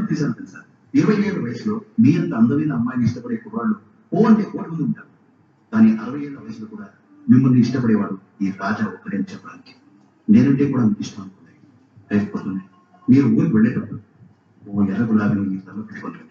తీసాను తెలుసా 20 ఏళ్ల వయసులో మీ అంత అందమైన అమ్మాయిని ఇష్టపడే కుర్రాళ్ళు ఓ అంటే కోటి మంది ఉంటారు. కానీ 60 ఏళ్ల వయసులో కూడా మిమ్మల్ని ఇష్టపడేవాడు ఈ రాజా ఒక్కడే చెప్పడానికి. నేనంటే కూడా మీకు ఇష్టం అనుకున్నాయి. రేపు పొద్దున్నే మీరు ఊరికి వెళ్ళేటప్పుడు ఓ ఎర్ర గులాబీని మీ తల పెట్టుకుంటుంది.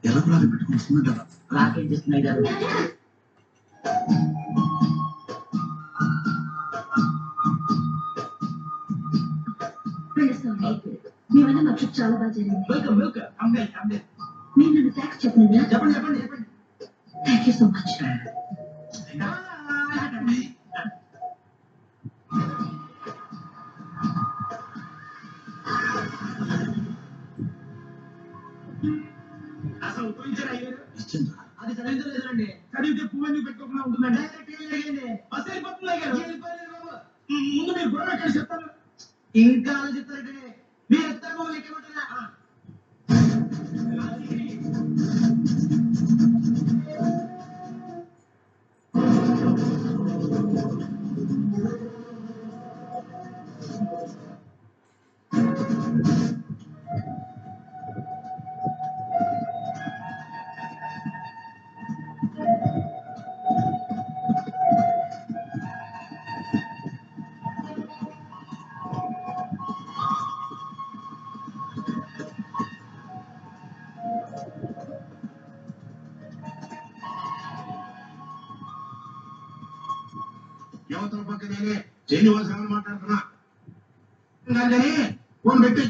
ఎర్ర గులాబీ పెట్టుకుని వస్తుందంట. నాకేం చేస్తున్నాయి గారు? మేమన్నా మా ట్రిప్ చాలా బాగా జరిగింది. మీరు నన్ను థ్యాంక్స్ చెప్పండి. Thank you so much. అసలు అది చదివించలేదండి. చదివితే పువ్వు పెట్టుకోకుండా ఉంటుందండి. బస్ వెళ్ళిపోతుంది. ముందు మీరు గొడవ ఎక్కడ చెప్తారు? ఇంకా ఆలోచిస్తారంటే మీరు ఎత్తారు లెక్కమంటారా? యువతల పక్కనే శ్రీనివాసరావు మాట్లాడుతున్నా. ఫోన్ పెట్టి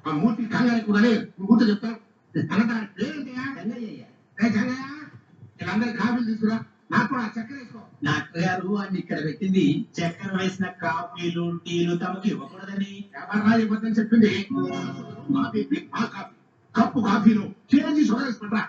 ఆ మూర్తి కంగారు కూడా గుర్తు చెప్తాను. అన్నదాని పేరేంటయా? వీళ్ళందరి కాఫీలు తీసుకురా. నాకు కూడా చక్కెర వేసుకో. డాక్టర్ గారు అన్ని ఇక్కడ పెట్టింది చక్కెర వేసిన కాఫీలు టీలు తమకు ఇవ్వకూడదని. వ్యాపారాలు ఇవ్వద్దని చెప్పింది. కప్పు కాఫీలు కేజీ షుగర్ వేసుకుంటా.